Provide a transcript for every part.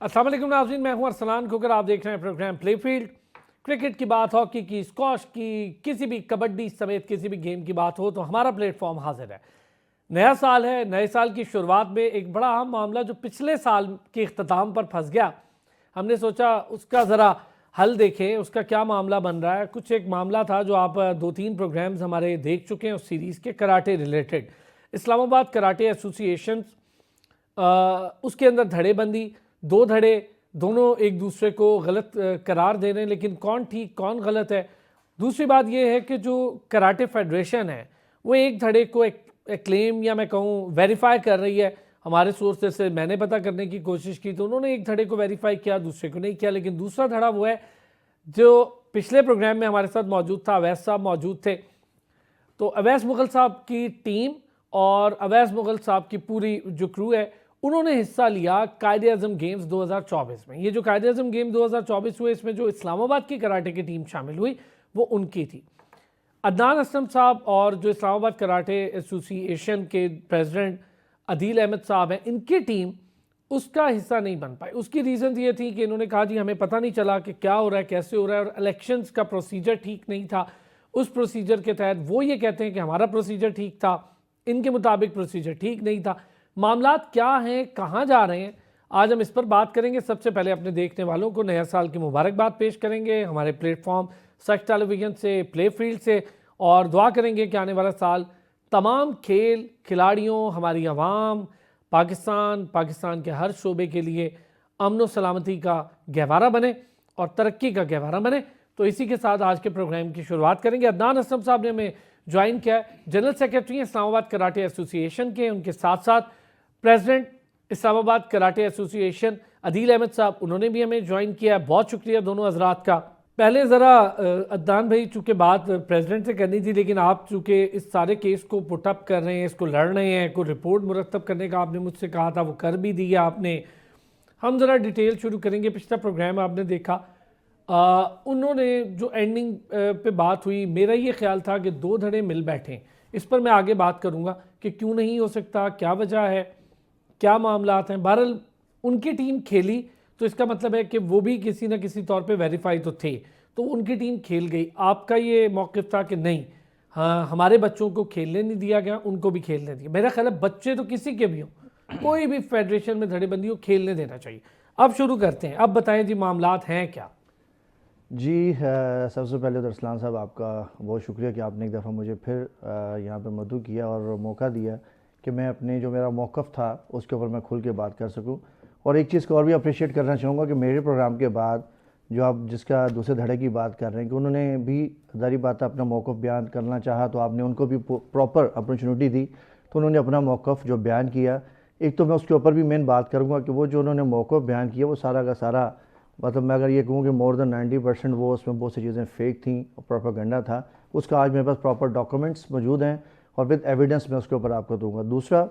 अस्सलाम वालेकुम नाज़रीन, मैं हूं अरसलान खोकर। आप देख रहे हैं प्रोग्राम प्लेफील्ड। क्रिकेट की बात, हॉकी की, स्क्वॉश की, किसी भी कबड्डी समेत किसी भी गेम की बात हो तो हमारा प्लेटफॉर्म हाजिर है। नया साल है, नए साल की शुरुआत में एक बड़ा अहम मामला जो पिछले साल के इख्तिताम पर फंस गया, हमने सोचा उसका ज़रा हल देखें, उसका क्या मामला बन रहा है। कुछ एक मामला था जो आप 2-3 प्रोग्राम्स हमारे देख चुके हैं उस सीरीज़ के, karate related. Islamabad karate association, उसके अंदर धड़ेबंदी, दो धड़े, दोनों एक दूसरे को गलत करार दे रहे हैं, लेकिन कौन ठीक कौन गलत है। दूसरी बात यह है कि जो कराटे फेडरेशन है वो एक धड़े को एक क्लेम या मैं कहूँ वेरीफाई कर रही है। हमारे सोर्सेज से मैंने पता करने की कोशिश की तो उन्होंने एक धड़े को वेरीफाई किया, दूसरे को नहीं किया। लेकिन दूसरा धड़ा वो है जो पिछले प्रोग्राम में हमारे साथ मौजूद था, अवैस साहब मौजूद थे। तो अवैस मुगल साहब की टीम और अवैस मुगल साहब की पूरी जो क्रू है उन्होंने हिस्सा लिया कायदे-ए-आज़म गेम्स 2024 में। ये जो कायदे-ए-आज़म गेम 2024 हुए, इसमें जो इस्लामाबाद की कराटे की टीम शामिल हुई वो उनकी थी। अदनान असलम साहब और जो इस्लामाबाद कराटे एसोसिएशन के प्रेसिडेंट अदील अहमद साहब हैं, इनकी टीम उसका हिस्सा नहीं बन पाई। उसकी रीज़न ये थी कि इन्होंने कहा जी हमें पता नहीं चला कि क्या हो रहा है, कैसे हो रहा है, और इलेक्शंस का प्रोसीजर ठीक नहीं था। उस प्रोसीजर के तहत वो ये कहते हैं कि हमारा प्रोसीजर ठीक था, इनके मुताबिक प्रोसीजर ठीक नहीं था। मामलात क्या हैं, कहाँ जा रहे हैं, आज हम इस पर बात करेंगे। सबसे पहले अपने देखने वालों को नया साल की मुबारकबाद पेश करेंगे हमारे प्लेटफॉर्म सच टेलीविज़न से, प्ले फील्ड से, और दुआ करेंगे कि आने वाला साल तमाम खेल खिलाड़ियों, हमारी आवाम, पाकिस्तान के हर शोबे के लिए अमन व सलामती का गहवारा बने और तरक्की का गहवारा बने। तो इसी के साथ आज के प्रोग्राम की शुरुआत करेंगे। अदनान असलम साहब ने हमें ज्वाइन किया है, जनरल सेक्रेटरी हैं इस्लामाबाद कराटे एसोसिएशन के। उनके साथ साथ president Islamabad karate association Adeel Ahmed साहब, उन्होंने भी हमें ज्वाइन किया है। बहुत शुक्रिया दोनों हजरात का। पहले ज़रा अदनान भाई, चूँकि बात प्रेसिडेंट से करनी थी, लेकिन आप चूँकि इस सारे केस को पुटअप कर रहे हैं, इसको लड़ रहे हैं, कोई रिपोर्ट मुरतब करने का आपने मुझसे कहा था, वो कर भी दिया आपने। हम ज़रा डिटेल शुरू करेंगे। पिछला प्रोग्राम आपने देखा, उन्होंने जो एंडिंग पे बात हुई, मेरा ये ख्याल था कि दो धड़े मिल बैठे। इस पर मैं आगे बात करूँगा कि क्यों नहीं हो सकता, क्या वजह है, क्या मामलात हैं। बहरहाल उनकी टीम खेली तो इसका मतलब है कि वो भी किसी न किसी तौर पे वेरीफाई तो थे, तो उनकी टीम खेल गई। आपका ये मौक़िफ़ था कि नहीं, हाँ हमारे बच्चों को खेलने नहीं दिया गया, उनको भी खेलने दिया। मेरा ख्याल है बच्चे तो किसी के भी हों, कोई भी फेडरेशन में धड़ेबंदी हो, खेलने देना चाहिए। अब शुरू करते हैं, अब बताएं जी मामलात हैं क्या। जी सबसे पहले तो अरसलान साहब आपका बहुत शुक्रिया कि आपने एक दफ़ा मुझे फिर यहाँ पे मदऊ किया और मौका दिया कि मैं अपने जो मेरा मौक़िफ़ था उसके ऊपर मैं खुल के बात कर सकूँ। और एक चीज़ को और भी अप्रिशिएट करना चाहूँगा कि मेरे प्रोग्राम के बाद जो आप जिसका दूसरे धड़े की बात कर रहे हैं कि उन्होंने भी ज़ाहिर बात अपना मौक़िफ़ बयान करना चाहा, तो आपने उनको भी प्रॉपर अपॉर्चुनिटी दी, तो उन्होंने अपना मौक़िफ़ जो बयान किया। एक तो मैं उसके ऊपर भी मेन बात करूँगा कि वो जो उन्होंने मौक़िफ़ बयान किया वो सारा का सारा, मतलब मैं अगर ये कहूँ कि मोर देन 90% वो उसमें बहुत सी चीज़ें फेक थी, प्रोपेगेंडा था। उसका आज मेरे पास प्रॉपर डॉक्यूमेंट्स मौजूद हैं और विद एविडेंस मैं उसके ऊपर आपको दूंगा। दूसरा,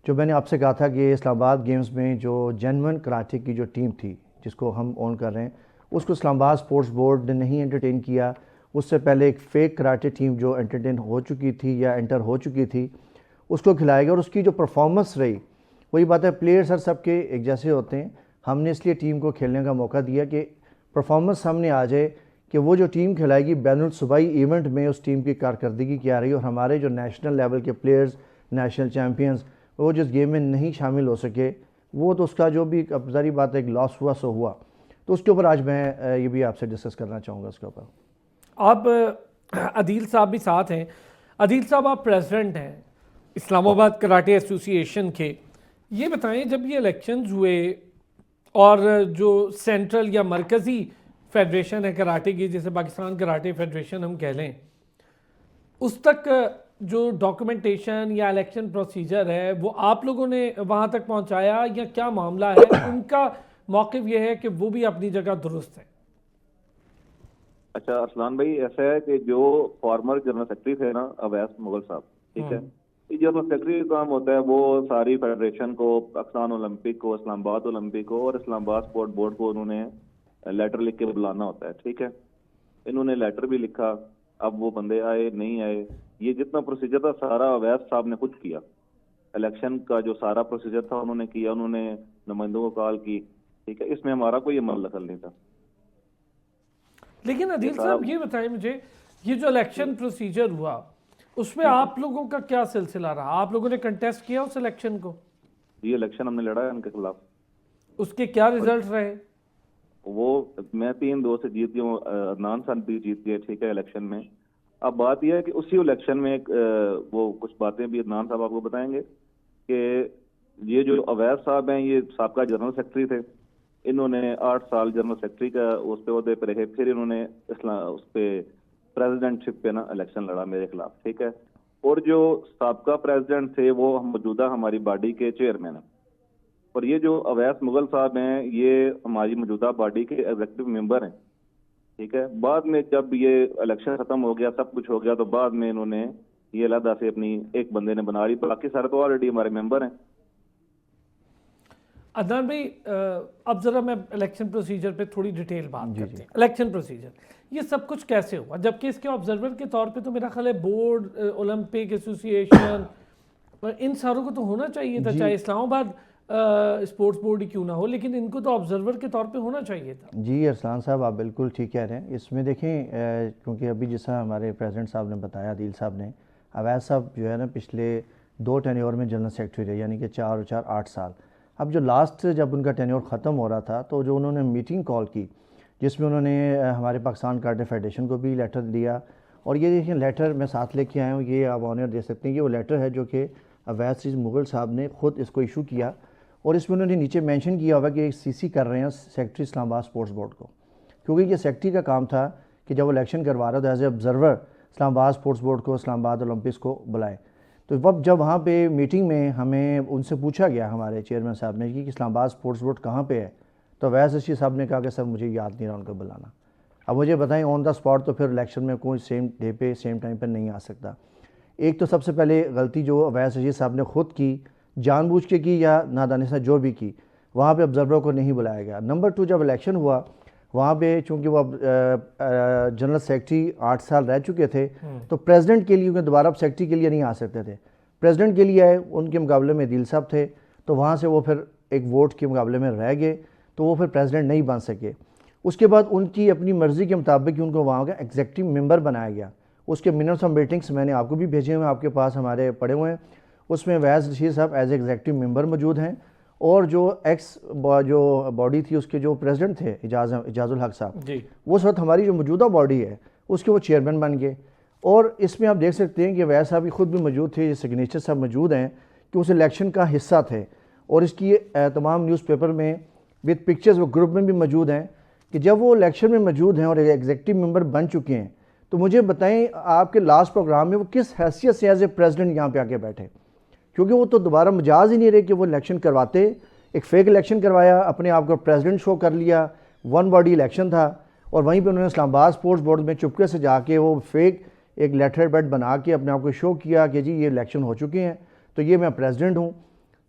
जो मैंने आपसे कहा था कि इस्लामाबाद गेम्स में जो जेन्युइन कराटे की जो टीम थी जिसको हम ओन कर रहे हैं, उसको इस्लामाबाद स्पोर्ट्स बोर्ड ने नहीं एंटरटेन किया। उससे पहले एक फ़ेक कराटे टीम जो एंटरटेन हो चुकी थी या एंटर हो चुकी थी, उसको खिलाया गया और उसकी जो परफॉर्मेंस रही, वही बात है, प्लेयर्स हर सबके एक जैसे होते हैं। हमने इसलिए टीम को खेलने का मौका दिया कि परफॉर्मेंस सामने आ जाए कि वो जो टीम खिलाएगी बैनुल सूबाई इवेंट में उस टीम की कारकर्दगी क्या रही, और हमारे जो नेशनल लेवल के प्लेयर्स, नेशनल चैम्पियंस, वो जिस गेम में नहीं शामिल हो सके, वो तो उसका जो भी अब ज़ाहिर बात है एक लॉस हुआ सो हुआ। तो उसके ऊपर आज मैं ये भी आपसे डिस्कस करना चाहूँगा उसके ऊपर। आप अदील साहब भी साथ हैं। अदील साहब, आप प्रेसिडेंट हैं इस्लामाबाद कराटे एसोसिएशन के। ये बताएं, जब ये इलेक्शंस हुए और जो सेंट्रल या मरकज़ी फेडरेशन है कराटे की, जैसे पाकिस्तान कराटे फेडरेशन हम कह लें, उस तक जो डॉक्यूमेंटेशन या इलेक्शन प्रोसीजर है वो आप लोगों ने वहाँ तक पहुँचाया या क्या मामला है? उनका मौक़िफ़ ये है कि वो भी अपनी जगह दुरुस्त है। अच्छा अरसलान भाई, ऐसा है कि जो फॉर्मर जनरल सेक्रेटरी थे ना अवैस मुगल साहब, ठीक है, ये जनरल सेक्रेटरी का काम होता है वो सारी फेडरेशन को, पाकिस्तान ओलंपिक को, इस्लामाबाद ओलंपिक को और इस्लामाबाद स्पोर्ट बोर्ड को उन्होंने लेटर लिख के बुलाना होता है, ठीक है। इन्होंने लेटर भी लिखा, अब वो बंदे आए नहीं आए, ये जितना प्रोसीजर था सारा अवैस साहब ने खुद किया। इलेक्शन का जो सारा प्रोसीजर था उन्होंने किया, उन्होंने नुमाइंदों को कॉल की, ठीक है, इसमें हमारा कोई अमल दखल नहीं था। लेकिन अदील साहब ये बताएं मुझे, ये जो इलेक्शन प्रोसीजर हुआ उसमें आप लोगों का क्या सिलसिला रहा? आप लोगों ने कंटेस्ट किया उस इलेक्शन को? ये इलेक्शन हमने लड़ा है उनके खिलाफ। उसके क्या रिजल्ट रहे? वो मैं 3-2 से जीत गया हूँ, अदनान साहब भी जीत गए, ठीक है, इलेक्शन में। अब बात यह है कि उसी इलेक्शन में वो कुछ बातें भी अदनान साहब आपको बताएंगे कि ये जो अवैध साहब हैं, ये साबका जनरल सेक्रेटरी थे। इन्होंने 8 साल जनरल सेक्रेटरी का उस पे ओहदे पे रहे, फिर इन्होंने उस पे प्रेसिडेंटशिप पे ना इलेक्शन लड़ा मेरे खिलाफ, ठीक है। और जो साबका प्रेसिडेंट थे वो मौजूदा हमारी बॉडी के चेयरमैन हैं। और ये जो अवैस मुगल साहब हैं, ये हमारी मौजूदा बॉडी के एग्जीक्यूटिव मेंबर हैं, ठीक है। बाद में जब ये इलेक्शन खत्म हो गया, सब कुछ हो गया, तो बाद में इन्होंने ये अलहदा से अपनी एक बंदे ने बना ली, बाकी सारे तो ऑलरेडी हमारे मेंबर हैं। अदनान भाई, अब जरा मैं इलेक्शन प्रोसीजर पे थोड़ी डिटेल बात करते हैं। इलेक्शन प्रोसीजर ये सब कुछ कैसे हुआ, जबकि इसके ऑब्जर्वर के तौर पे तो मेरा ख्याल है बोर्ड, ओलंपिक एसोसिएशन, इन सारों को तो होना चाहिए था, चाहे इस्लामाबाद स्पोर्ट्स बोर्ड ही क्यों ना हो, लेकिन इनको तो ऑब्जर्वर के तौर पे होना चाहिए था। जी अरसलान साहब, आप बिल्कुल ठीक कह रहे हैं। इसमें देखें, क्योंकि अभी जैसा हमारे प्रेसिडेंट साहब ने बताया, आदिल साहब ने, अवैध साहब जो है ना पिछले 2 टेन्योर में जनरल सेक्रेटरी रहे, यानी कि 4 और 4 8 साल। अब जो लास्ट जब उनका टेन्योर ख़त्म हो रहा था, तो जो उन्होंने मीटिंग कॉल की जिसमें उन्होंने हमारे पाकिस्तान कराटे फेडरेशन को भी लेटर दिया, और ये देखिए लेटर मैं साथ लेके आया हूँ, ये आप ऑनर दे सकते हैं कि वो लेटर है जो कि अवैध मुगल साहब ने ख़ुद इसको इशू किया, और इसमें उन्होंने नीचे मेंशन किया हुआ कि सीसी कर रहे हैं सेक्रेटरी इस्लामाबाद स्पोर्ट्स बोर्ड को, क्योंकि ये सेक्रेटरी का काम था कि जब वो इलेक्शन करवा रहा था as a observer Islamabad sports board को इस्लामाबाद ओलंपिक्स को बुलाए। तो अब जब वहाँ पे मीटिंग में हमें उनसे पूछा गया हमारे चेयरमैन साहब ने कि इस्लामाबाद स्पोर्ट्स बोर्ड कहाँ पे है, तो अवैस रशीद साहब ने कहा कि सर मुझे याद नहीं रहा उनको बुलाना। अब मुझे बताएं ऑन द स्पॉट, तो फिर इलेक्शन में कोई सेम डे पे सेम टाइम पर नहीं आ सकता। एक तो सबसे पहले गलती जो अवैस रशीद साहब ने खुद की, जानबूझ के की या नादानी से जो भी की, वहाँ पे ऑब्जर्वर को नहीं बुलाया गया। नंबर 2, जब इलेक्शन हुआ वहाँ पे चूँकि वो अब जनरल सेक्रेटरी 8 साल रह चुके थे, तो प्रेसिडेंट के लिए उन्हें दोबारा अब सेक्रेटरी के लिए नहीं आ सकते थे, प्रेसिडेंट के लिए आए। उनके मुकाबले में दिल साहब थे, तो वहाँ से वो फिर एक वोट के मुकाबले में रह गए, तो वो फिर प्रेसिडेंट नहीं बन सके। उसके बाद उनकी अपनी मर्ज़ी के मुताबिक उनको वहाँ का एग्जीक्यूटिव मेंबर बनाया गया। उसके मिनट्स ऑफ मीटिंग्स मैंने आपको भी भेजे हुए हैं, आपके पास हमारे पड़े हुए हैं। उसमें अवैस रशीद साहब एज एग्जीक्यूटिव मेंबर मौजूद हैं, और जो जो बॉडी थी उसके जो प्रेसिडेंट थे इजाजुल हक साहब जी, वो उस वक्त हमारी जो मौजूदा बॉडी है उसके वो चेयरमैन बन गए। और इसमें आप देख सकते हैं कि अवैस साहब भी खुद भी मौजूद थे, ये सिग्नेचर साहब मौजूद हैं कि उस इलेक्शन का हिस्सा थे, और इसकी तमाम न्यूज़पेपर में विद पिक्चर्स वो ग्रुप में भी मौजूद हैं कि जब वो इलेक्शन में मौजूद हैं और एग्जीक्यूटिव मेंबर बन चुके हैं, तो मुझे बताएं आपके लास्ट प्रोग्राम में वो किस हैसियत से एज ए प्रेसिडेंट यहाँ पे आके बैठे, क्योंकि वो तो दोबारा मजाज ही नहीं रहे कि वो इलेक्शन करवाते। एक फेक इलेक्शन करवाया, अपने आप को प्रेसिडेंट शो कर लिया, वन बॉडी इलेक्शन था, और वहीं पे उन्होंने इस्लामाबाद स्पोर्ट्स बोर्ड में चुपके से जाके वो फेक एक लेटर बेड बना के अपने आप को शो किया कि जी ये इलेक्शन हो चुके हैं, तो ये मैं प्रेसिडेंट हूँ।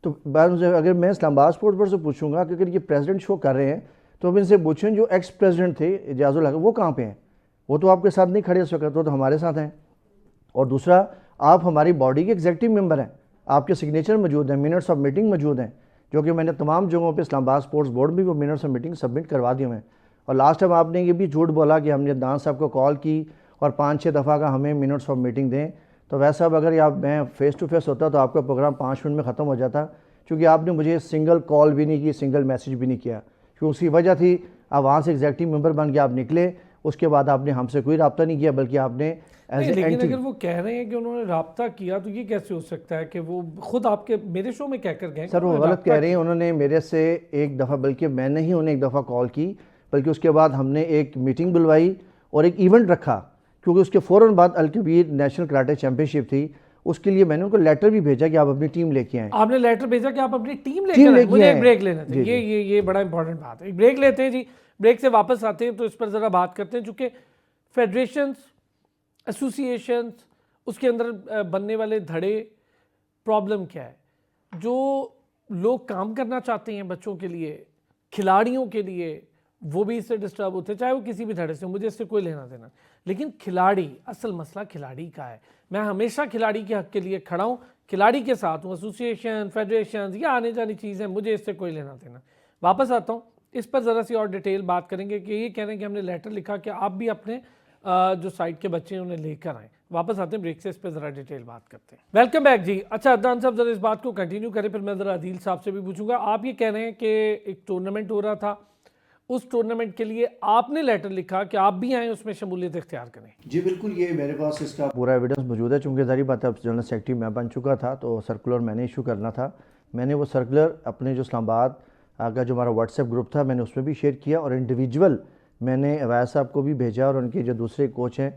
तो बाद में अगर मैं इस्लामाबाद स्पोर्ट्स बोर्ड से पूछूंगा कि अगर ये प्रेसिडेंट शो कर रहे हैं, तो अब इनसे पूछें जो एक्स प्रेसिडेंट थे इजाजुल हक, वो कहाँ पे हैं? वो तो आपके साथ नहीं खड़े हो सकते, तो हमारे साथ हैं। और दूसरा, आप हमारी बॉडी के एग्जीक्यूटिव मेंबर हैं, आपके सिग्नेचर मौजूद हैं, मिनट्स ऑफ मीटिंग मौजूद हैं, जो कि मैंने तमाम जगहों पे इस्लामाबाद स्पोर्ट्स बोर्ड में भी वो मिनट्स ऑफ मीटिंग सबमिट करवा दिए हैं। और लास्ट टाइम आपने ये भी झूठ बोला कि हमने दान साहब को कॉल की और 5-6 दफ़ा का हमें मिनट्स ऑफ मीटिंग दें, तो वैसा अब अगर आप मैं फ़ेस टू फेस होता तो आपका प्रोग्राम 5 मिनट में ख़त्म हो जाता, क्योंकि आपने मुझे सिंगल कॉल भी नहीं की, सिंगल मैसेज भी नहीं किया, क्योंकि उसकी वजह थी आप वहाँ से एग्जीक्यूटिव मेंबर बन के आप निकले, उसके बाद आपने हमसे कोई रब्ता नहीं किया, बल्कि आपने लेकिन अगर वो कह रहे हैं कि उन्होंने रब्ता किया, तो ये कैसे हो सकता है कि वो खुद आपके मेरे शो में कहकर गए? सर वो गलत कह रहे हैं, उन्होंने मेरे से एक दफ़ा, बल्कि मैंने ही उन्हें एक दफ़ा कॉल की, बल्कि उसके बाद हमने एक मीटिंग बुलवाई और एक इवेंट रखा, क्योंकि उसके फ़ौरन बाद अल कबीर नेशनल कराटे चैंपियनशिप थी, उसके लिए मैंने उनको लेटर भी भेजा कि आप अपनी टीम लेके आएँ। आपने लेटर भेजा कि आप अपनी टीम लेके आए? मुझे एक ब्रेक लेना था, ये बड़ा इंपॉर्टेंट बात है। ब्रेक लेते हैं जी, ब्रेक से वापस आते हैं तो इस पर ज़रा बात करते हैं, चूँकि फेडरेशंस, एसोसिएशंस, उसके अंदर बनने वाले धड़े, प्रॉब्लम क्या है? जो लोग काम करना चाहते हैं बच्चों के लिए, खिलाड़ियों के लिए, वो भी इससे डिस्टर्ब होते हैं, चाहे वो किसी भी धड़े से, मुझे इससे कोई लेना देना। लेकिन खिलाड़ी, असल मसला खिलाड़ी का है। मैं हमेशा खिलाड़ी के हक के लिए खड़ा हूँ, खिलाड़ी के साथ हूँ। एसोसिएशन, फेडरेशन, या आने जानी चीज़ें, मुझे इससे कोई लेना देना। वापस आता हूँ, इस पर ज़रा सी और डिटेल बात करेंगे कि ये कह रहे हैं कि हमने लेटर लिखा कि आप भी अपने जो साइड के बच्चे हैं उन्हें लेकर आएँ। वापस आते हैं ब्रेक से, इस पर ज़रा डिटेल बात करते हैं। वेलकम बैक जी। अच्छा अदनान साहब, ज़रा इस बात को कंटिन्यू करें, फिर मैं ज़रा अदील साहब से भी पूछूंगा। आप ये कह रहे हैं कि एक टूर्नामेंट हो रहा था, उस टूर्नामेंट के लिए आपने लेटर लिखा कि आप भी आएँ, उसमें शमूलियत इख्तियार करें। जी बिल्कुल, ये मेरे पास इसका पूरा एविडेंस मौजूद है। चूँकि ज़ाहिर बात है अब जनरल सेक्रेटरी मैं बन चुका था तो सर्कुलर मैंने इशू करना था। मैंने वो सर्कुलर अपने जो इस्लामाबाद का जो हमारा व्हाट्सएप ग्रुप था मैंने उसमें भी शेयर किया, और इंडिविजुअल मैंने अवैस साहब को भी भेजा और उनके जो दूसरे कोच हैं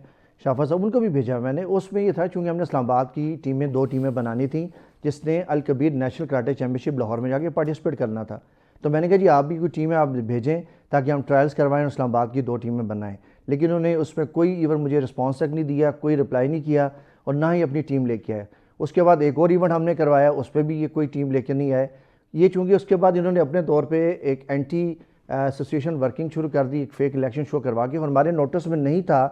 शाफा साहब उनको भी भेजा मैंने। उसमें ये था चूँकि हमने इस्लामाबाद की टीमें 2 टीमें बनानी थी जिसने Al Kabir national karate championship Lahore में जाके पार्टिसिपेट करना था। तो मैंने कहा जी आप भी कोई टीमें आप भेजें ताकि हम ट्रायल्स करवाएं और इस्लामाबाद की 2 टीमें बनाएं। लेकिन उन्होंने उसमें कोई इवन मुझे रिस्पांस तक नहीं दिया, कोई रिप्लाई नहीं किया और ना ही अपनी टीम लेके आए। उसके बाद एक और इवेंट हमने करवाया, उस पर भी ये कोई टीम लेके नहीं आए। ये चूँकि उसके बाद इन्होंने अपने तौर पे एक एंटी एसोसिएशन वर्किंग शुरू कर दी, एक फेक इलेक्शन शो करवा के, और हमारे नोटिस में नहीं था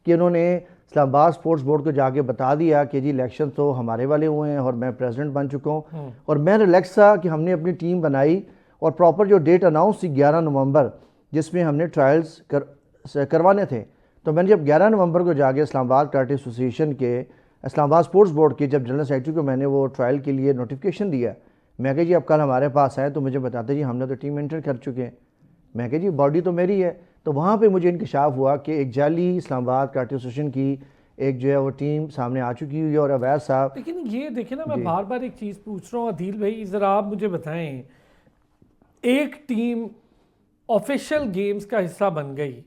कि इन्होंने इस्लामाबाद स्पोर्ट्स बोर्ड को जाके बता दिया कि जी इलेक्शन तो हमारे वाले हुए हैं और मैं प्रेसिडेंट बन चुका हूँ। और मैं रिलैक्स था कि हमने अपनी टीम बनाई और प्रॉपर जो डेट अनाउंस थी 11 नवंबर जिसमें हमने ट्रायल्स करवाने थे। तो मैंने जब 11 नवंबर को जाके इस्लामाबाद कराटे एसोसिएशन के इस्लामाबाद स्पोर्ट्स बोर्ड के जब जनरल सेक्रेटरी को मैंने वो ट्रायल के लिए नोटिफिकेशन दिया, मैं कहा जी अब कल हमारे पास आए तो मुझे बताते जी हमने तो टीम एंटर कर चुके हैं। मैं कहा जी बॉडी तो मेरी है। तो वहाँ पे मुझे इंकशाफ हुआ कि एक जाली इस्लामाबाद कराटे एसोसिएशन की एक जो है वो टीम सामने आ चुकी हुई है। और अवैस साहब, लेकिन ये देखिए ना, मैं बार बार एक चीज़ पूछ रहा हूँ अदील भाई, ज़रा आप मुझे बताएं, एक टीम ऑफिशियल गेम्स का हिस्सा बन गई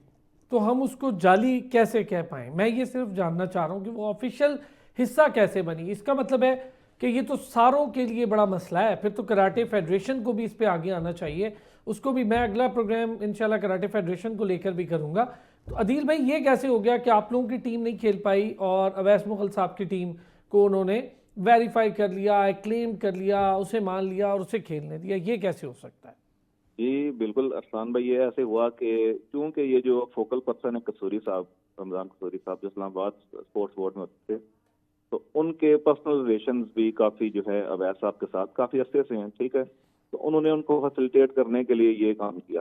तो हम उसको जाली कैसे कह पाएँ? मैं ये सिर्फ जानना चाह रहा हूँ कि वो ऑफिशियल हिस्सा कैसे बनी। इसका मतलब है कि ये तो सारों के लिए बड़ा मसला है, फिर तो कराटे फेडरेशन को भी इस पे आगे आना चाहिए। उसको भी मैं अगला प्रोग्राम इंशाल्लाह कराटे फेडरेशन को लेकर भी करूँगा। तो अदील भाई ये कैसे हो गया कि आप लोगों की टीम नहीं खेल पाई और अवैस मुगल साहब की टीम को उन्होंने वेरीफाई कर लिया, क्लेम कर लिया, उसे मान लिया और उसे खेलने दिया? ये कैसे हो सकता है? जी बिल्कुल अरसान भाई, ये ऐसे हुआ कि चूंकि ये जो फोकल पर्सन है कसूरी साहब, रमजान कसूरी साहब जो इस्लामाबाद स्पोर्ट्स बोर्ड में होते थे, तो उनके पर्सनल रिलेशंस भी काफ़ी जो है अवैस साहब के साथ काफ़ी अरसे से हैं, ठीक है। तो उन्होंने उनको फैसिलिटेट करने के लिए ये काम किया।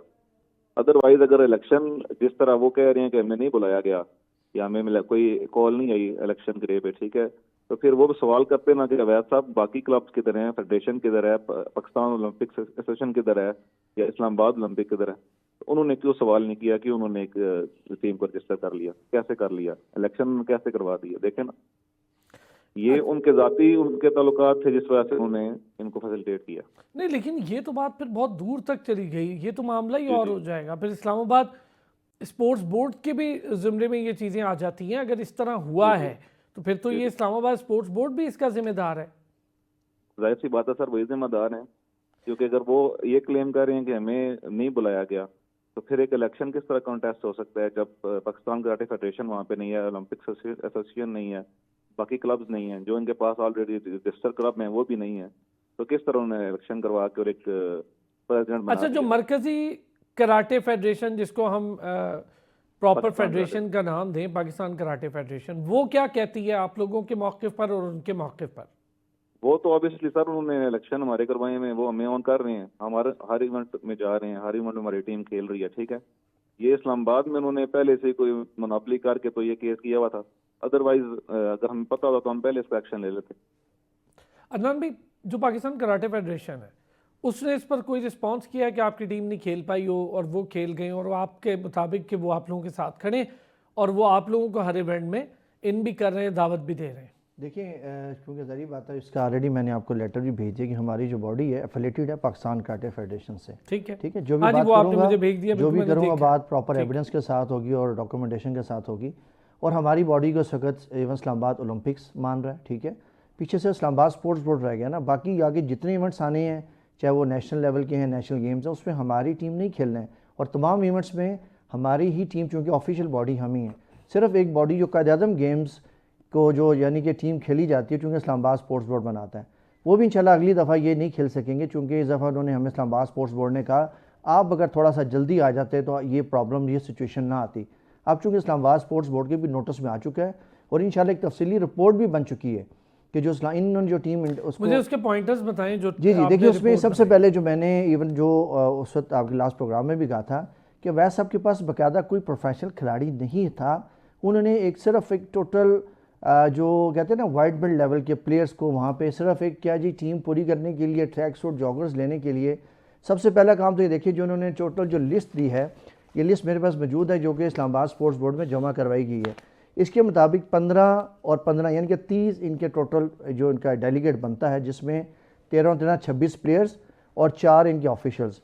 अदरवाइज अगर इलेक्शन जिस तरह वो कह रहे हैं कि हमें नहीं बुलाया गया या हमें कोई कॉल नहीं आई इलेक्शन के डे पे, ठीक है, तो फिर वो सवाल करते ना कि अवैस साहब बाकी क्लब्स किधर हैं, फेडरेशन किधर है, पाकिस्तान ओलंपिक एसोसिएशन किधर है या इस्लामाबाद ओलंपिक किधर है। तो उन्होंने क्यों सवाल नहीं किया कि उन्होंने एक टीम को रजिस्टर कर लिया, कैसे कर लिया, इलेक्शन कैसे करवा दिया? देखे ना, ये उनके जाती उनके ताल्लुकात थे जिस वजह से उन्होंने इनको फैसिलिटेट किया। नहीं, लेकिन ये तो बात फिर बहुत दूर तक चली गई, ये तो मामला ही और हो जाएगा। फिर इस्लामाबाद स्पोर्ट्स बोर्ड के भी ज़िम्मे में ये चीज़ें आ जाती हैं। अगर इस तरह हुआ है तो फिर तो ये इस्लामाबाद स्पोर्ट्स बोर्ड भी इसका जिम्मेदार है। जाहिर सी बात है सर, वही जिम्मेदार हैं, क्योंकि अगर वो ये क्लेम कर रहे हैं कि हमें नहीं बुलाया गया तो फिर एक इलेक्शन किस तरह कॉन्टेस्ट हो सकता है जब पाकिस्तान कराटे फेडरेशन वहाँ पे नहीं है, ओलंपिक एसोसिएशन नहीं है, बाकी क्लब्स नहीं है, जो इनके पास ऑलरेडी रजिस्टर क्लब हैं वो भी नहीं है, तो किस तरह उन्होंने इलेक्शन करवा के और एक प्रेसिडेंट बना अच्छा, जो मरकजी कराटे फेडरेशन जिसको हम प्रॉपर फेडरेशन का नाम दें, पाकिस्तान कराटे फेडरेशन, वो क्या कहती है आप लोगों के मौक़िफ़ पर और उनके मौक़िफ़ पर? वो तो ऑब्वियसली सर उन्होंने इलेक्शन हमारे करवाए हैं, वो हमें ऑन कर रहे हैं, हमारे हर इवेंट में जा रहे हैं, हर इवेंट में हमारी टीम खेल रही है, ठीक है। ये इस्लामाबाद में उन्होंने पहले से कोई मोनोपोली करके तो ये केस किया हुआ था, अदरवाइज अगर हमें पता होता तो हम पहले इस पर एक्शन ले लेते। अदनान भाई, जो पाकिस्तान कराटे फेडरेशन है उसने इस पर कोई रिस्पांस किया है कि आपकी टीम नहीं खेल पाई हो और वो खेल गए और वो आपके मुताबिक कि वो आप लोगों के साथ खड़े और वो आप लोगों को हर इवेंट में इन भी कर रहे हैं, दावत भी दे रहे हैं? देखिए क्योंकि ज़री बात है, इसका ऑलरेडी मैंने आपको लेटर भी भेजे कि हमारी जो बॉडी है एफिलेटेड है पाकिस्तान कराटे फेडरेशन से, ठीक है, ठीक है। जो भी बात करूँगा, जो भी करूँगा बात प्रॉपर एविडेंस के साथ होगी और डॉक्यूमेंटेशन के साथ होगी। और हमारी बॉडी को सख्त एवं इस्लामाबाद ओलंपिक्स मान रहा है, ठीक है। पीछे से इस्लामाबाद स्पोर्ट्स बोर्ड रह गया ना, बाकी आगे जितने इवेंट्स आने हैं चाहे वो नेशनल लेवल के हैं, नेशनल गेम्स हैं, उसमें हमारी टीम नहीं खेलना है। और तमाम इवेंट्स में हमारी ही टीम, चूँकि ऑफिशियल बॉडी हम ही है, सिर्फ एक बॉडी जो कायद-ए-आज़म गेम्स को जो यानी कि टीम खेली जाती है, चूँकि इस्लामाबाद स्पोर्ट्स बोर्ड बनाता है, वो भी इंशाल्लाह अगली दफ़ा ये नहीं खेल सकेंगे। चूँकि इस दफ़ा उन्होंने हमें इस्लामाबाद स्पोर्ट्स बोर्ड ने कहा आप अगर थोड़ा सा जल्दी आ जाते तो ये प्रॉब्लम, ये सिचुएशन ना आती। अब चूँकि इस्लामाबाद स्पोर्ट्स बोर्ड के भी नोटिस में आ चुका है और इंशाल्लाह एक तफसीली रिपोर्ट भी बन चुकी है कि जो इन्होंने जो टीम उसको मुझे उसके पॉइंटर्स बताएं जो जी जी आपने देखिए, उसमें रिपोर्ट सबसे बताई। पहले जो मैंने इवन जो उस वक्त आपके लास्ट प्रोग्राम में भी कहा था कि वैसे साहब के पास बाकायदा कोई प्रोफेशनल खिलाड़ी नहीं था। उन्होंने सिर्फ एक टोटल जो कहते हैं ना वाइट बेल्ट लेवल के प्लेयर्स को वहाँ पे सिर्फ एक क्या जी टीम पूरी करने के लिए ट्रैक सूट जॉगर्स लेने के लिए सबसे पहला काम तो ये देखिए जो उन्होंने टोटल जो लिस्ट दी है, ये लिस्ट मेरे पास मौजूद है जो कि इस्लामाबाद स्पोर्ट्स बोर्ड में जमा करवाई गई है। इसके मुताबिक 15 और 15 यानी कि 30 इनके टोटल जो इनका डेलीगेट बनता है, जिसमें 13 और 13 26 प्लेयर्स और 4 इनके ऑफिशियल्स।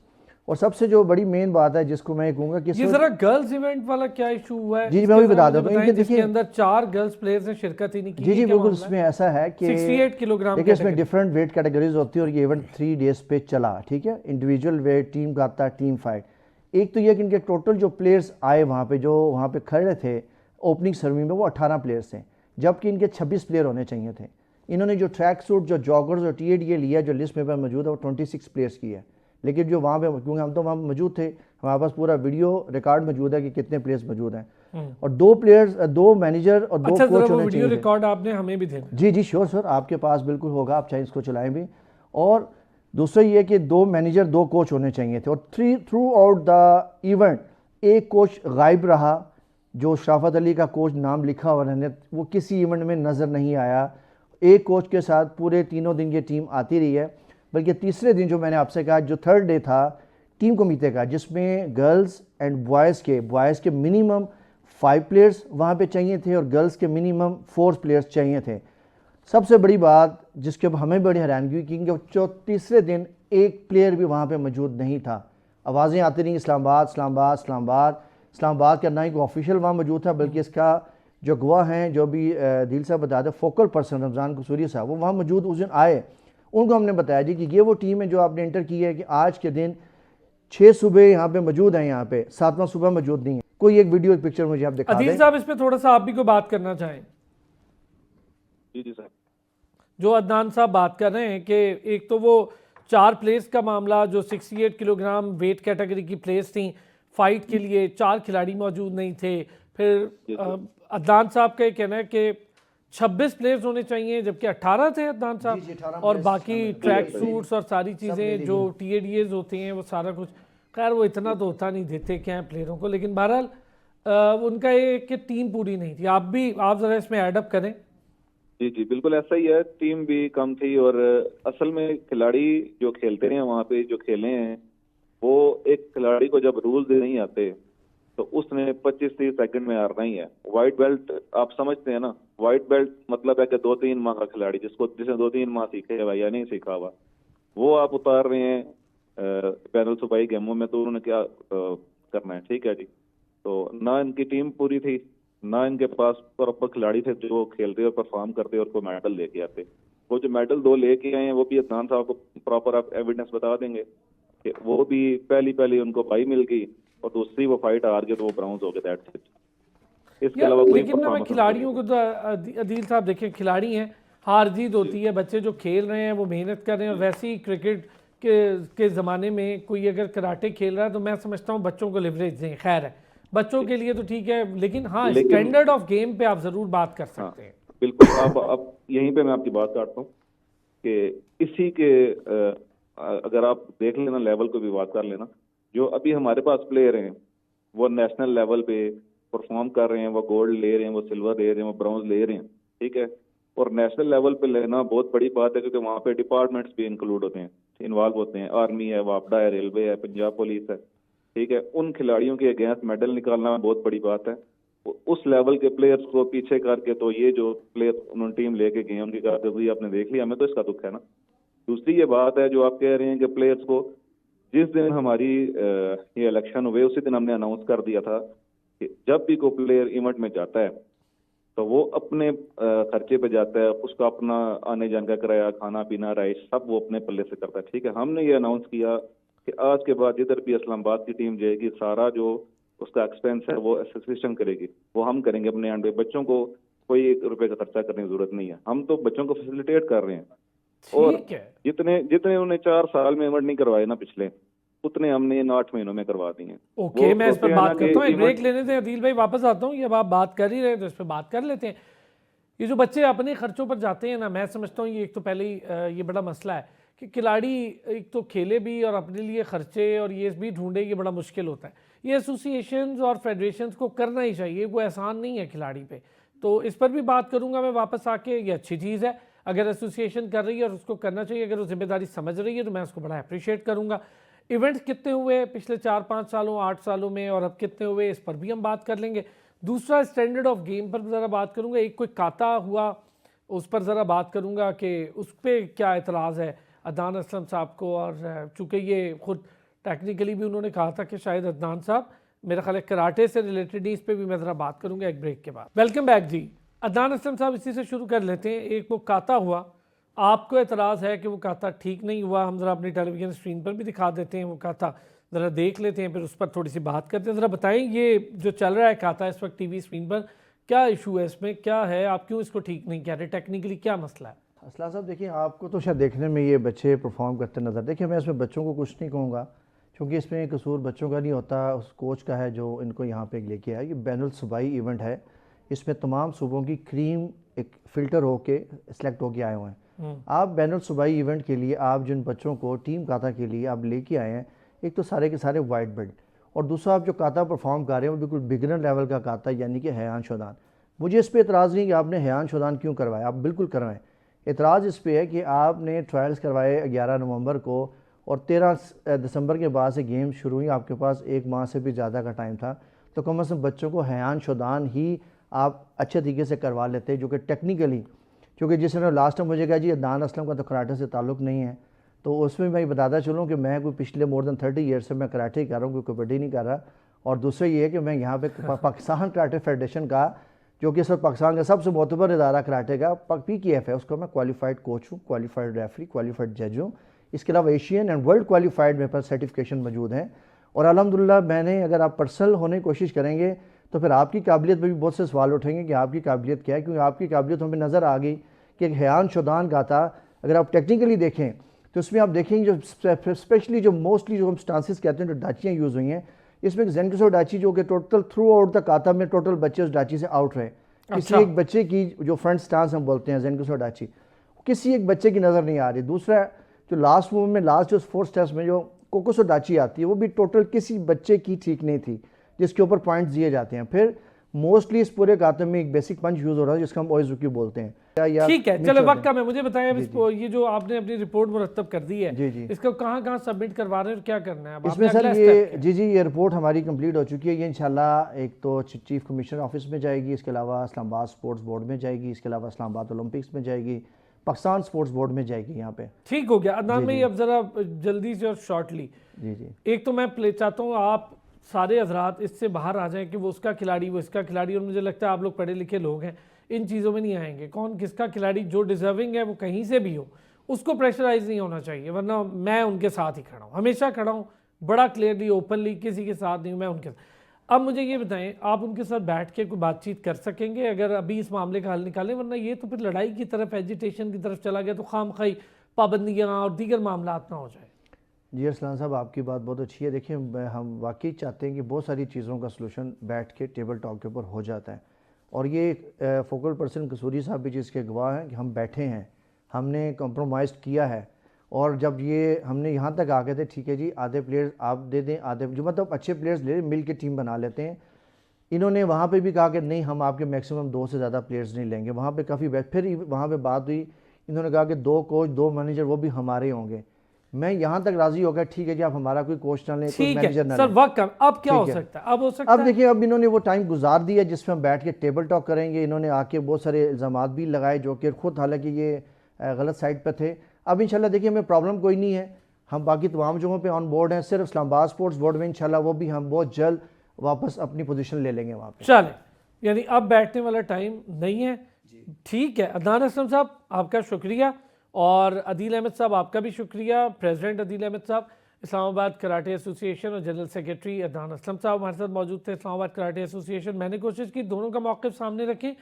और सबसे जो बड़ी मेन बात है जिसको मैं कहूँगा कि ये जरा गर्ल्स इवेंट वाला क्या इशू हुआ है? जी इसके मैं वही जरा बता मुझे देता हूँ बताएं, इनके जिसके देखिए अंदर 4 गर्ल्स प्लेयर्स ने शिरकत ही नहीं की। जी जी ये क्या बिल्कुल, मामला है? इसमें ऐसा है कि 68 किलोग्राम देखिए इसमें कैटेगरी। डिफरेंट वेट कैटेगरीज होती है और ये इवेंट 3 डेज पे चला, ठीक है। इंडिविजुअल वेट, टीम का आता है, टीम फाइट। एक तो ये कि इनके टोटल जो प्लेयर्स आए वहाँ पे जो वहाँ पे खड़े थे ओपनिंग सेरेमनी में वो 18 प्लेयर्स थे, जबकि इनके 26 प्लेयर होने चाहिए थे। इन्होंने जो ट्रैक सूट जो जॉगर्स और टीएडीए लिया जो लिस्ट में मौजूद है वो 26 प्लेयर्स की है, लेकिन जो वहाँ पे क्योंकि हम तो वहाँ मौजूद थे, हमारे पास पूरा वीडियो रिकॉर्ड मौजूद है कि कितने प्लेयर्स मौजूद हैं और 2 प्लेयर्स 2 मैनेजर और 2 अच्छा, जरा कोच वो होने वीडियो चाहिए थे। रिकॉर्ड आपने हमें भी देना। जी जी श्योर सर, आपके पास बिल्कुल होगा, आप चाहे इसको चलाएं भी। और दूसरा ये कि 2 मैनेजर 2 कोच होने चाहिए थे और थ्रू आउट द इवेंट एक कोच गायब रहा, जो शराफत अली का कोच नाम लिखा हुआ रहने वो किसी इवेंट में नज़र नहीं आया। एक कोच के साथ पूरे तीनों दिन की टीम आती रही है, बल्कि तीसरे दिन जो मैंने आपसे कहा जो थर्ड डे था टीम कमीटे का, जिसमें गर्ल्स एंड बॉयज़ के मिनिमम 5 प्लेयर्स वहाँ पे चाहिए थे और गर्ल्स के मिनिमम 4 प्लेयर्स चाहिए थे। सबसे बड़ी बात जिसके अब हमें बड़ी हैरानगी हुई कि तीसरे दिन एक प्लेयर भी वहाँ पे मौजूद नहीं था। आवाज़ें आती रहीं इस्लामाबाद इस्लामाबाद इस्लामाबाद इस्लामाबाद का, ना ही कोई ऑफिशियल वहाँ मौजूद था, बल्कि इसका जो गवाह हैं जो भी दिल साहब बताते फोकल पर्सन रमज़ान कसूरी साहब वो वहाँ मौजूद उस दिन आए। उनको हमने बताया जी कि ये वो टीम है जो आपने एंटर की है कि आज के दिन 6 सुबह यहाँ पे मौजूद हैं, यहाँ पे 7वां सुबह मौजूद नहीं है। कोई एक वीडियो एक पिक्चर मुझे आप दिखा अदील दें। साहब, इस पे थोड़ा सा आप भी कोई बात करना चाहें? जी जी सर। जो अदनान साहब बात कर रहे हैं कि एक तो वो 4 प्लेयर्स का मामला, जो 68 किलोग्राम वेट कैटेगरी की प्लेयर्स थी, फाइट के लिए 4 खिलाड़ी मौजूद नहीं थे। फिर अदनान साहब का ये कहना है कि 26 प्लेयर्स होने चाहिए, जबकि 18 थे अदनान जी, 18 साहब, और प्लेयर्स बाकी शामिल थे। ट्रैक जी, सूट्स और सारी चीज़ें जो टीएडीएज होती हैं वो सारा कुछ, खैर वो इतना तो होता नहीं, देते क्या है प्लेयरों को, लेकिन बहरहाल उनका ये कि टीम पूरी नहीं थी। आप ज़रा इसमें एडअप करें। जी जी बिल्कुल ऐसा ही है, टीम भी कम थी और असल में खिलाड़ी जो खेलते हैं वहाँ पे जो खेले हैं वो एक खिलाड़ी को जब रूल्स नहीं आते तो उसने 25-30 सेकंड में हारना ही है। व्हाइट बेल्ट आप समझते हैं ना, व्हाइट बेल्ट मतलब है कि 2-3 माह का खिलाड़ी जिसने 2-3 माह सीखे हुआ या नहीं सीखा हुआ, वो आप उतार रहे हैं पैनल सुबाई गेमों में, तो उन्होंने क्या करना है, ठीक है जी। तो ना इनकी टीम पूरी थी, ना इनके पास प्रॉपर खिलाड़ी थे जो खेलते और परफॉर्म करते और कोई मेडल लेके आते। वो जो मेडल 2 लेके आए हैं वो भी अदनान साहब को प्रॉपर आप एविडेंस बता देंगे कि वो भी पहली उनको पाई मिल गई और दूसरी वो फाइट हार गए तो वो ब्राउन्स हो गए, दैट्स इट। इसके अलावा कोई लेकिन ना मैं खिलाड़ियों को तो अदील साहब देखें, खिलाड़ी हैं, हार जीत होती है, बच्चे जो खेल रहे हैं वो मेहनत कर रहे हैं। और वैसे ही क्रिकेट के ज़माने में कोई अगर कराटे खेल रहा है तो मैं समझता हूँ बच्चों को लिवरेज दें, खैर है बच्चों के लिए तो ठीक है, लेकिन हाँ स्टैंडर्ड ऑफ गेम पे आप ज़रूर बात कर सकते हैं। बिल्कुल। अब यहीं पे मैं आपकी बात काटता हूँ कि इसी के अगर आप देख लेना लेवल को भी बात कर लेना, जो अभी हमारे पास प्लेयर हैं वो नेशनल लेवल पे परफॉर्म कर रहे हैं, वो गोल्ड ले रहे हैं, वो सिल्वर ले रहे हैं, वो ब्रॉन्ज ले रहे हैं, ठीक है। और नेशनल लेवल पे लेना बहुत बड़ी बात है क्योंकि वहाँ पे डिपार्टमेंट्स भी इंक्लूड होते हैं, इन्वॉल्व होते हैं, आर्मी है, वापडा है, रेलवे है, पंजाब पुलिस है, ठीक है। उन खिलाड़ियों के अगेंस्ट मेडल निकालना बहुत बड़ी बात है। उस लेवल के प्लेयर्स को पीछे करके तो ये जो प्लेयर उन्होंने टीम लेके गए उनकी कारकर्दगी आपने देख लिया, हमें तो इसका दुख है ना। दूसरी ये बात है जो आप कह रहे हैं कि प्लेयर्स को जिस दिन हमारी ये इलेक्शन हुए उसी दिन हमने अनाउंस कर दिया था कि जब भी कोई प्लेयर इवेंट में जाता है तो वो अपने खर्चे पे जाता है, उसका अपना आने जाने का किराया, खाना पीना, राइस सब वो अपने पल्ले से करता है, ठीक है। हमने ये अनाउंस किया कि आज के बाद जिधर भी इस्लामाबाद की टीम जाएगी सारा जो उसका एक्सपेंस है वो एसोसिएशन करेगी, वो हम करेंगे अपने एंड पे। बच्चों को कोई 1 रुपए का खर्चा करने की जरूरत नहीं है, हम तो बच्चों को फैसिलिटेट कर रहे हैं। और जितने उन्हें 4 साल में इवेंट नहीं करवाए ना पिछले, उतने हमने इन 8 महीनों में करवा दिए। ओके, मैं इस पर बात करता हूँ, एक ब्रेक लेने से अदील भाई वापस आता हूँ। ये अब आप बात कर ही रहे तो इस पर बात कर लेते हैं। ये जो बच्चे अपने खर्चों पर जाते हैं ना, मैं समझता हूँ ये एक तो पहले ही ये बड़ा मसला है कि खिलाड़ी एक तो खेले भी और अपने लिए खर्चे और ये भी ढूंढे, ये बड़ा मुश्किल होता है। ये एसोसिएशंस और फेडरेशंस को करना ही चाहिए, कोई एहसान नहीं है खिलाड़ी पे। तो इस पर भी बात करूंगा मैं वापस आके। ये अच्छी चीज़ है अगर एसोसिएशन कर रही है और उसको करना चाहिए, अगर वो जिम्मेदारी समझ रही है तो मैं उसको बड़ा अप्रिशिएट करूंगा। इवेंट्स कितने हुए पिछले 4-5 सालों 8 सालों में और अब कितने हुए, इस पर भी हम बात कर लेंगे। दूसरा स्टैंडर्ड ऑफ गेम पर ज़रा बात करूंगा। एक कोई काता हुआ उस पर ज़रा बात करूंगा कि उस पर क्या एतराज़ है अदनान असलम साहब को। और चूँकि ये खुद टेक्निकली भी उन्होंने कहा था कि शायद अदनान साहब मेरा ख्याल है कराटे से रिलेटेड ही, इस पर भी मैं ज़रा बात करूंगा एक ब्रेक के बाद। वेलकम बैक जी। अदनान असलम साहब, इसी से शुरू कर लेते हैं। एक वो काता हुआ, आपको एतराज़ है कि वो काता ठीक नहीं हुआ, हम ज़रा अपनी टेलीविज़न स्क्रीन पर भी दिखा देते हैं वो काता, ज़रा देख लेते हैं, फिर उस पर थोड़ी सी बात करते हैं। ज़रा बताएं ये जो चल रहा है काता इस वक्त टीवी स्क्रीन पर, क्या इशू है इसमें, क्या है, आप क्यों इसको ठीक नहीं कह रहे, टेक्निकली क्या मसला है? असला साहब देखिए, आपको तो शायद देखने में ये बच्चे परफॉर्म करते नज़र, देखिए मैं इसमें बच्चों को कुछ नहीं कहूँगा क्योंकि इसमें कसूर बच्चों का नहीं होता, उस कोच का है जो इनको यहाँ पे लेके आया। ये बैनुल सूबाई इवेंट है, इसमें तमाम सूबों की क्रीम एक फ़िल्टर होके सिलेक्ट होके आए हुए हैं। आप बैनुल सूबाई इवेंट के लिए आप जिन बच्चों को टीम काता के लिए आप लेके आए हैं, एक तो सारे के सारे वाइट बेल्ट, और दूसरा आप जो काता परफॉर्म कर रहे हैं वो बिल्कुल बिगिनर लेवल का काता, यानी कि हयान शुदान। मुझे इस पर एतराज़ नहीं कि आपने हयान शुदान क्यों करवाया, आप बिल्कुल करवाएं। एतराज़ इस पे है कि आपने ट्रायल्स करवाए 11 नवंबर को और 13 दिसंबर के बाद से गेम शुरू हुई, आपके पास 1 माह से भी ज़्यादा का टाइम था, तो कम अज़ कम बच्चों को हयान शुदान ही आप अच्छे तरीके से करवा लेते, जो कि टेक्निकली, क्योंकि जिसने लास्ट टाइम मुझे कहा जी अदनान असलम का तो कराटे से ताल्लुक़ नहीं है, तो उसमें मैं बताता चलूँ कि मैं कोई पिछले मोर देन 30 ईयर से मैं कराटे कर रहा हूँ, कोई कबड्डी नहीं कर रहा। और दूसरा ये है कि मैं यहाँ पे पाकिस्तान कराटे फेडरेशन का, जो कि इस वक्त पाकिस्तान का सबसे मोतबर इदारा कराटे का PKF है, उसका मैं क्वालिफाइड कोच हूँ, क्वालिफाइड रेफरी, क्वालिफाइड जज हूँ। इसके अलावा एशियन एंड वर्ल्ड क्वालिफाइड मेरे पास सर्टिफिकेशन मौजूद हैं। और अल्हम्दुलिल्लाह मैंने, अगर आप पर्सनल होने की कोशिश करेंगे तो फिर आपकी काबिलियत पर भी बहुत से सवाल उठेंगे कि आपकी काबिलियत क्या है, क्योंकि आपकी काबिलियत हमें नज़र आ गई कि एक हयान शुदान गाता, अगर आप टेक्निकली देखें तो उसमें आप देखेंगे जो स्पेशली जो मोस्टली जो हम स्टांसेस कहते हैं, जो डाचियाँ यूज़ हुई हैं, इसमें ज़ेनकिसो डाची जो कि टोटल थ्रू आउट द काता में टोटल बच्चे उस डाची से आउट रहे। किसी एक बच्चे की जो फ्रंट स्टांस हम बोलते हैं ज़ेनकिसो डाची, किसी एक बच्चे की नज़र नहीं आ रही। दूसरा जो लास्ट मूव में लास्ट जो 4 स्टेप्स में जो कोकोसो डाची आती है, वो भी टोटल किसी बच्चे की ठीक नहीं थी, जिसके ऊपर पॉइंट्स दिए जाते हैं। फिर मोस्टली इस पूरे काते में एक बेसिक पंच यूज़ हो रहा है जिसका हम ओइजुकी बोलते हैं। ठीक है, चलो वक्त कम है, मुझे बताएं अब इसको, ये जो आपने अपनी रिपोर्ट मुरतब कर दी है, जी इसको कहाँ सबमिट करवा रहे हैं और क्या करना है अब इसमें? सर ये ये रिपोर्ट हमारी कंप्लीट हो चुकी है। ये इंशाल्लाह एक तो चीफ कमिश्नर ऑफिस में जाएगी, इसके अलावा इस्लामाबाद स्पोर्ट्स बोर्ड में जाएगी, इसके अलावा इस्लामाबाद ओलंपिक्स में जाएगी, पाकिस्तान स्पोर्ट्स बोर्ड में जाएगी। यहाँ पे ठीक हो गया अदनान भाई, अब ज़रा जल्दी से और शॉर्टली एक तो मैं चाहता हूँ आप सारे हजरात इससे बाहर आ जाएं कि वो उसका खिलाड़ी, वो इसका खिलाड़ी, और मुझे लगता है आप लोग पढ़े लिखे लोग हैं, इन चीज़ों में नहीं आएंगे। कौन किसका खिलाड़ी, जो डिजर्विंग है वो कहीं से भी हो, उसको प्रेशराइज नहीं होना चाहिए, वरना मैं उनके साथ ही खड़ा हूँ, हमेशा खड़ा हूँ, बड़ा क्लियरली ओपनली, किसी के साथ नहीं हूँ, मैं उनके साथ। अब मुझे ये बताएं, आप उनके साथ बैठ के कोई बातचीत कर सकेंगे अगर अभी इस मामले का हल निकालें, वरना ये तो फिर लड़ाई की तरफ, एजिटेशन की तरफ चला गया तो खामखाई पाबंदियाँ और दीगर मामला ना हो जाए। जी अरसलान साहब, आपकी बात बहुत अच्छी है। देखिए हम वाकई चाहते हैं कि बहुत सारी चीज़ों का सलूशन बैठ के टेबल टॉक के ऊपर हो जाता है, और ये फोकल पर्सन कसूरी साहब भी जिसके गवाह हैं कि हम बैठे हैं, हमने कॉम्प्रोमाइज़ किया है, और जब ये हमने यहाँ तक आ गए थे, ठीक है जी आधे प्लेयर्स आप दे दें, आधे जो मतलब अच्छे प्लेयर्स ले मिल के टीम बना लेते हैं। इन्होंने वहाँ पे भी कहा कि नहीं, हम आपके मैक्सिमम 2 से ज़्यादा प्लेयर्स नहीं लेंगे। वहाँ पे काफ़ी फिर वहाँ पे बात हुई, इन्होंने कहा कि 2 कोच 2 मैनेजर वो भी हमारे होंगे। मैं यहाँ तक राजी हो गया, ठीक है जी आप हमारा कोई कोच ना लें, कोई मैनेजर ना लें। सर वक्त कम, अब क्या हो सकता है? अब हो सकता है, अब देखिए, अब इन्होंने वो टाइम गुजार दिया जिसमें हम बैठ के टेबल टॉक करेंगे। इन्होंने आके बहुत सारे इल्ज़ामात भी लगाए जो कि खुद हालांकि ये गलत साइड पर थे। अब इंशाल्लाह देखिए हमें प्रॉब्लम कोई नहीं है, हम बाकी तमाम जगहों पे ऑन बोर्ड हैं, सिर्फ इस्लामाबाद स्पोर्ट्स बोर्ड में इंशाल्लाह वो भी हम बहुत जल्द वापस अपनी पोजीशन ले लेंगे वहाँ पे। चले, यानी अब बैठने वाला टाइम नहीं है, ठीक है। अदनान असलम साहब आपका शुक्रिया, और अदील अहमद साहब आपका भी शुक्रिया। प्रेसिडेंट अदील अहमद साहब, इस्लामाबाद कराटे एसोसिएशन, और जनरल सेक्रेटरी अदनान असलम साहब हमारे साथ मौजूद थे, इस्लामाबाद कराटे एसोसिएशन। मैंने कोशिश की दोनों का मौक़िफ़ सामने रखें,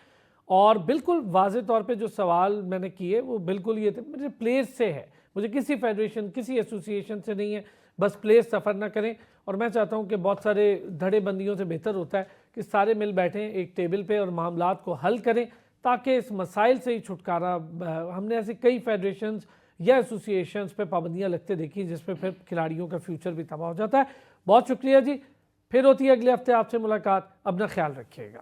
और बिल्कुल वाज़े तौर पे जो सवाल मैंने किए वो बिल्कुल ये थे, मुझे प्लेस से है, मुझे किसी फेडरेशन किसी एसोसिएशन से नहीं है, बस प्लेस सफ़र ना करें। और मैं चाहता हूँ कि बहुत सारे धड़ेबंदियों से बेहतर होता है कि सारे मिल बैठें एक टेबल पे और मामलात को हल करें, ताकि इस मसाइल से ही छुटकारा। हमने ऐसी कई फेडरेशंस या एसोसिएशंस पे पाबंदियां लगते देखी जिसपे फिर खिलाड़ियों का फ्यूचर भी तबाह हो जाता है। बहुत शुक्रिया जी, फिर होती है अगले हफ्ते आपसे मुलाकात। अपना ख्याल रखिएगा।